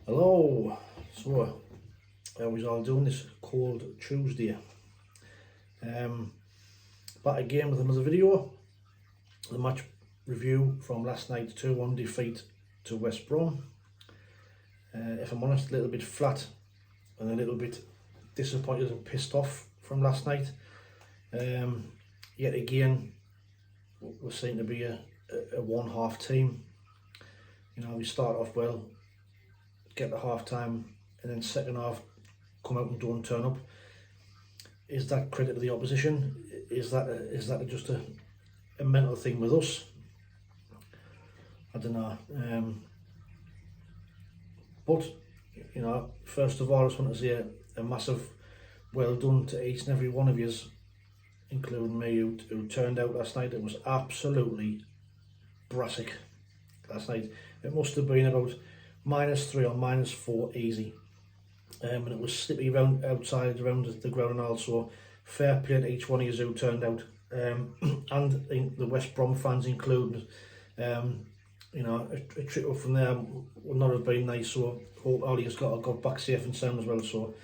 Hello. So, how was all doing this cold Tuesday? Back again with another video. The match review from last night's 2-1 defeat to West Brom. If I'm honest, a little bit flat and a little bit disappointed and pissed off from last night. Yet again, we seem to be a one-half team. You know, we start off well, get to half time, and then second half come out and don't turn up. Is that credit to the opposition? Is that just a mental thing with us? I don't know. But you know, first of all, I just want to say a massive well done to each and every one of yous, including me, who turned out last night. It was absolutely brassic last night. It must have been about -3 or -4 easy, and it was slippy around outside around the ground, and also fair play to each one of you who turned out, and the West Brom fans included. You know, a trip up from there would not have been nice, so hope Ollie's got back safe and sound as well, so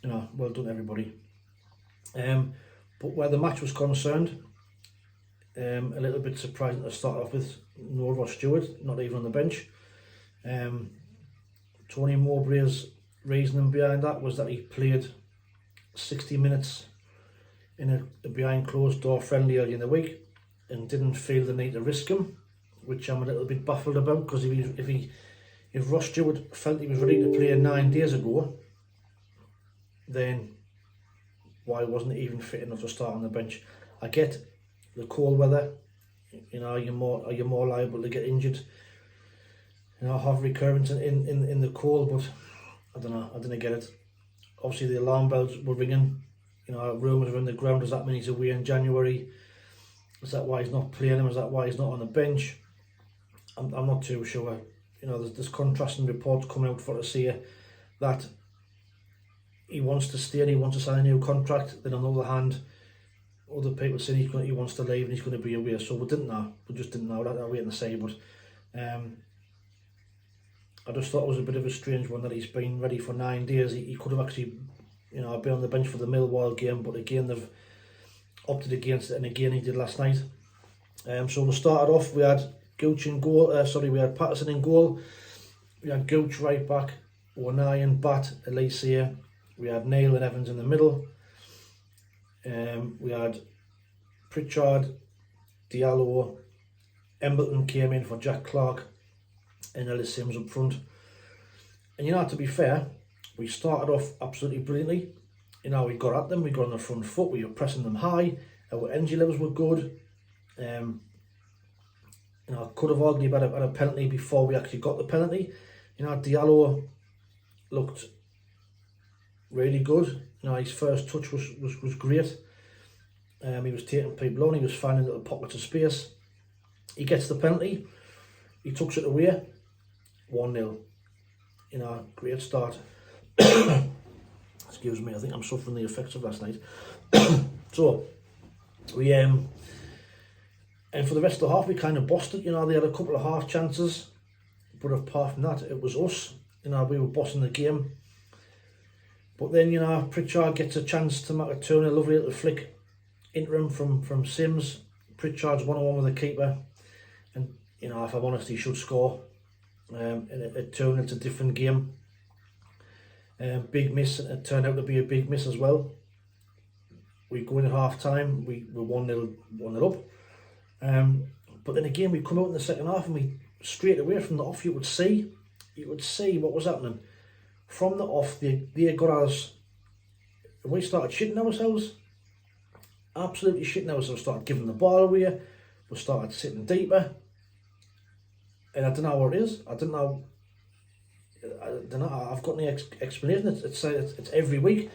you know, well done everybody. But where the match was concerned, a little bit surprising to start off with, no Ross Stewart, not even on the bench. Tony Mowbray's reasoning behind that was that he played 60 minutes in a behind closed door friendly early in the week and didn't feel the need to risk him, which I'm a little bit baffled about, because if Ross Stewart felt he was ready to play 9 days ago, then why wasn't he even fit enough to start on the bench? I get the cold weather, you know, are you more liable to get injured, you know, have recurrence in the cold, but I don't know, I didn't get it. Obviously the alarm bells were ringing, you know, rumours around the ground. Does that mean he's away in January? Is that why he's not playing him? Is that why he's not on the bench? I'm not too sure. You know, there's contrasting reports coming out for to say that he wants to stay and he wants to sign a new contract. Then on the other hand, other people saying he wants to leave and he's going to be away. So we didn't know. We just didn't know. That I'm waiting to say. But I just thought it was a bit of a strange one that he's been ready for 9 days. He could have actually, you know, been on the bench for the Millwall game, but again they've opted against it, and again he did last night. So we started off. We had Gooch in goal. We had Patterson in goal. We had Gooch right back, O'Nien, Bat, Elise. We had Neil and Evans in the middle. We had Pritchard, Diallo, Embleton came in for Jack Clark, and Ellis Sims up front. And you know, to be fair, we started off absolutely brilliantly. You know, we got at them, we got on the front foot, we were pressing them high, our energy levels were good. You know, could have argued about a penalty before we actually got the penalty. You know, Diallo looked really good. You know, his first touch was great. He was taking people on, he was finding little pockets of space. He gets the penalty, he tucks it away, 1-0. You know, great start. Excuse me, I think I'm suffering the effects of last night. So, we and for the rest of the half, we kind of bossed it. You know, they had a couple of half chances, but apart from that, it was us. You know, we were bossing the game. But then, you know, Pritchard gets a chance to make a turn, a lovely little flick into him from Sims. Pritchard's 1-on-1 with the keeper, and you know, if I'm honest, he should score. And it turned into a different game. Big miss. It turned out to be a big miss as well. We go in at half time. We were 1-0 up. But then again, we come out in the second half, and we straight away from the off, you would see what was happening. From the off, they got us. We started shitting ourselves. Absolutely shitting ourselves. Started giving the ball away. We started sitting deeper. And I don't know what it is. I don't know. I've got any explanation. It's every week.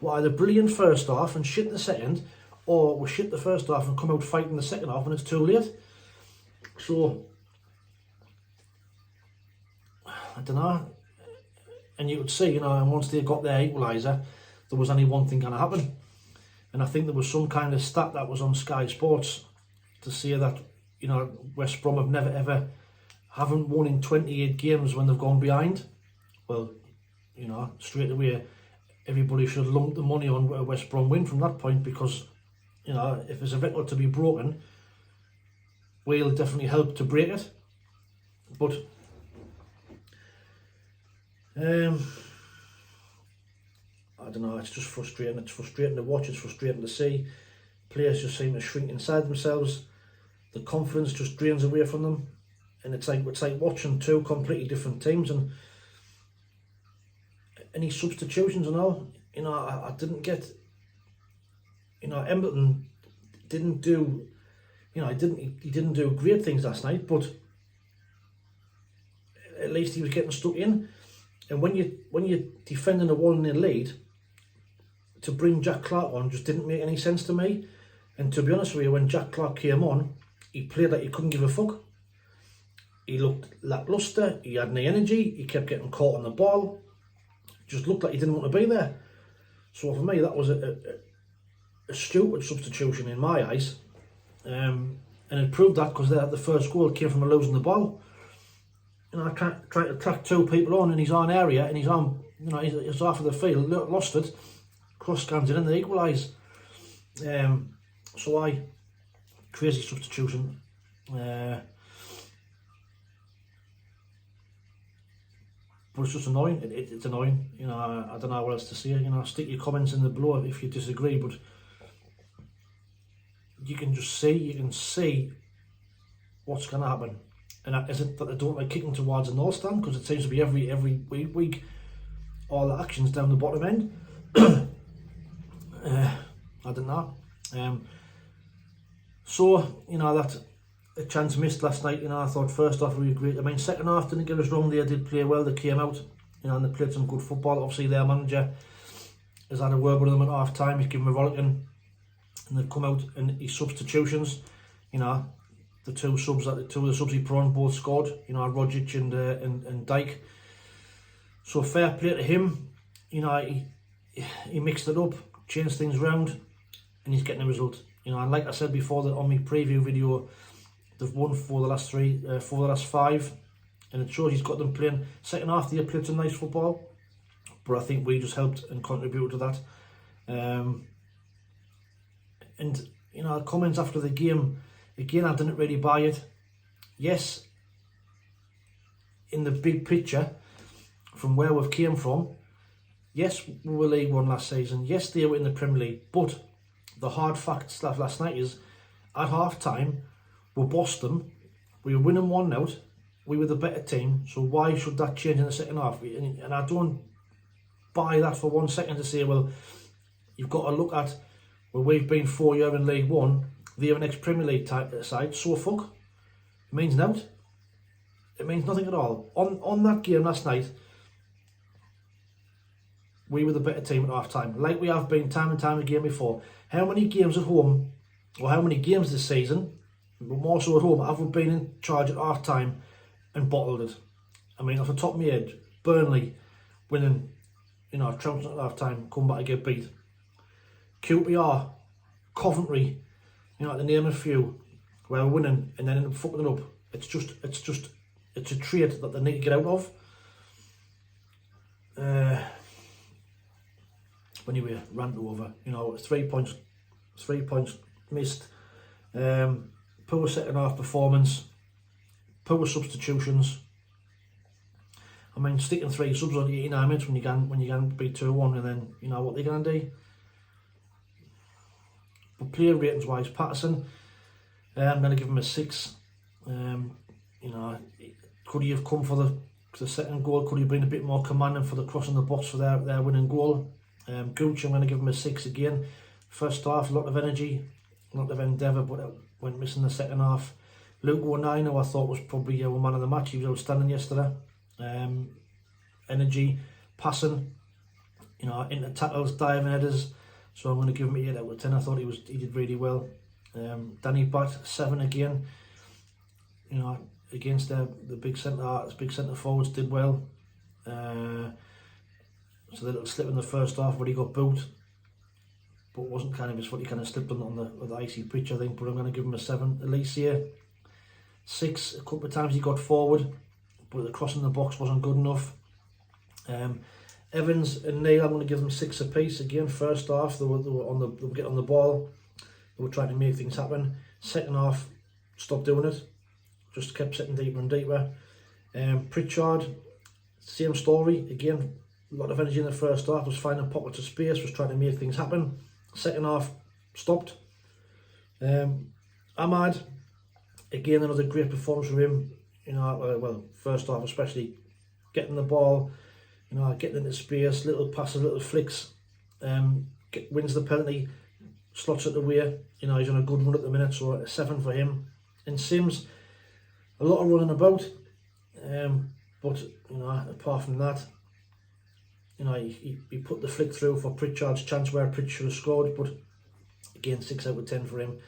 We're either brilliant first half and shit the second, or we shit the first half and come out fighting the second half when it's too late. So I don't know. And you would see, you know, and once they got their equaliser, there was only one thing going to happen. And I think there was some kind of stat that was on Sky Sports to say that, you know, West Brom have never ever haven't won in 28 games when they've gone behind. well, straight away, everybody should lump the money on a West Brom win from that point, because, if there's a record to be broken, we'll definitely help to break it. But I don't know, it's just frustrating. It's frustrating to watch, it's frustrating to see. Players just seem to shrink inside themselves. The confidence just drains away from them. And it's like watching two completely different teams. And any substitutions and all, I didn't get, Embleton didn't do, he didn't do great things last night, but at least he was getting stuck in. And when you're defending a 1-0 lead, to bring Jack Clark on just didn't make any sense to me. And to be honest with you, when Jack Clark came on, he played like he couldn't give a fuck. He looked lacklustre, he had no energy, he kept getting caught on the ball. Just looked like he didn't want to be there. So for me, that was a stupid substitution in my eyes. And it proved that because the first goal came from losing the ball. Trying to track two people on in his own area, and he's on, he's half of the field, lost it, cross scans in and they equalise. So crazy substitution. But it's just annoying. It's annoying. I don't know what else to say. Stick your comments in the below if you disagree. But you can see what's going to happen. And is it that they don't like kicking towards the north stand? Because it seems to be every week all the actions down the bottom end. I don't know. So that a chance missed last night. I thought first half we were great. I mean, second half didn't get us wrong. They did play well. They came out, and they played some good football. Obviously, their manager has had a word with them at half time. He's given them a rollicking, and they've come out and his substitutions. The two of the subs he put on both scored. Rogic and Dyke. So fair play to him. He mixed it up, changed things round, and he's getting a result. And like I said before, on my preview video, they've won for the last five, and it shows he's got them playing. Second half they played some nice football, but I think we just helped and contributed to that. And comments after the game, again, I didn't really buy it. Yes, in the big picture, from where we've came from, yes, we were League One last season. Yes, they were in the Premier League, but the hard facts last night is, at half time, we bossed them. We were winning 1-0. We were the better team. So why should that change in the second half? And I don't buy that for 1 second to say, well, you've got to look at, well, we've been 4 years in League One. They're an ex-Premier League type side. So fuck. It means nought. It means nothing at all. On that game last night, we were the better team at half time, like we have been time and time again before. How many games at home, or how many games this season, but more so at home, have we been in charge at half time and bottled it? I mean, off the top of my head, Burnley winning, trouncing at half time, come back and get beat. QPR, Coventry, to name a few, where we're winning and then end up fucking it up. It's a trait that they need to get out of. Anyway, rant over. 3 points missed. Poor second half performance. Poor substitutions. I mean, sticking 3 subs on 89 minutes when you can beat 2-1, and then what they're gonna do. But player ratings wise, Patterson, I'm gonna give him a 6. Could he have come for the second goal? Could he have been a bit more commanding for the crossing the box for their winning goal? Gooch, I'm going to give him a 6 again. First half, a lot of energy, a lot of endeavour, but it went missing the second half. Luke Wonino, I thought was probably our man of the match. He was outstanding yesterday. Energy, passing, into tackles, diving headers. So I'm going to give him an 8 out of 10. I thought he did really well. Danny Batt, 7 again. Against the big centre forwards, did well. So the little slip in the first half where he got boot, but it wasn't kind of his foot. He kind of slipped on the icy pitch, I think. But I'm going to give him a 7. Alicia, 6. A couple of times he got forward, but the crossing the box wasn't good enough. Evans and Neil, I'm going to give them 6 apiece. Again, first half they were getting on the ball, they were trying to make things happen. Second half, stopped doing it, just kept sitting deeper and deeper. Pritchard, same story. Again, a lot of energy in the first half, was finding pockets of space, was trying to make things happen. Second half, stopped. Ahmad, again, another great performance from him. You know, well, first half especially, getting the ball, you know, getting into space, little passes, little flicks, wins the penalty, slots it away. You know, he's on a good run at the minute, so a 7 for him. And Sims, a lot of running about, but you know, apart from that, you know, he put the flick through for Pritchard's chance where Pritchard should have scored, but again, 6 out of 10 for him.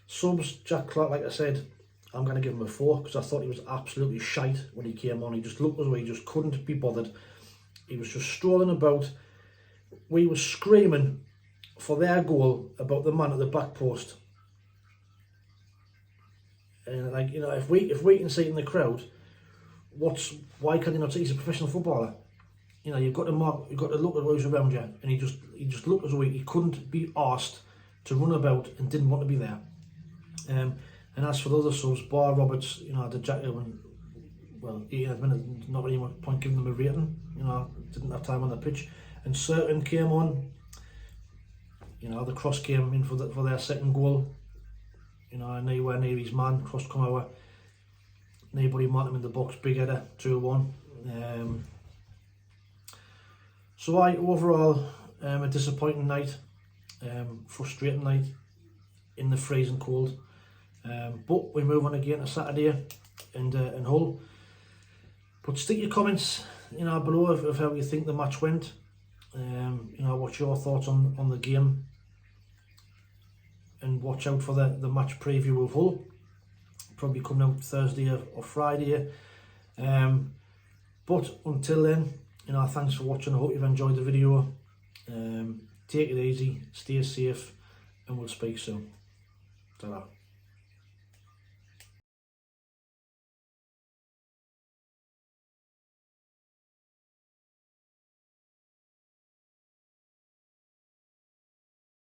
Subs, Jack Clark, like I said, I'm going to give him a 4 because I thought he was absolutely shite when he came on. He just looked as though he just couldn't be bothered. He was just strolling about. We were screaming for their goal about the man at the back post. And like, you know, if we can see it in the crowd, why can't he not see he's a professional footballer? You know, you've got to look at who's around you, and he just looked as though he couldn't be asked to run about and didn't want to be there. And as for the other subs, Bar Roberts, you know, the Jack, well, he had been not really much point giving them a rating. You know, didn't have time on the pitch. And Certain came on. You know, the cross came in for their second goal. You know, and they were near his man, cross come over. Nobody marked him in the box, big header, 2-1. So overall, a disappointing night, frustrating night in the freezing cold. But we move on again to Saturday in Hull. But stick your comments, you know, below of how you think the match went. You know, what's your thoughts on the game? And watch out for the match preview of Hull. Probably coming out Thursday or Friday. But until then, you know, thanks for watching. I hope you've enjoyed the video. Take it easy, stay safe, and we'll speak soon. Ta-ra.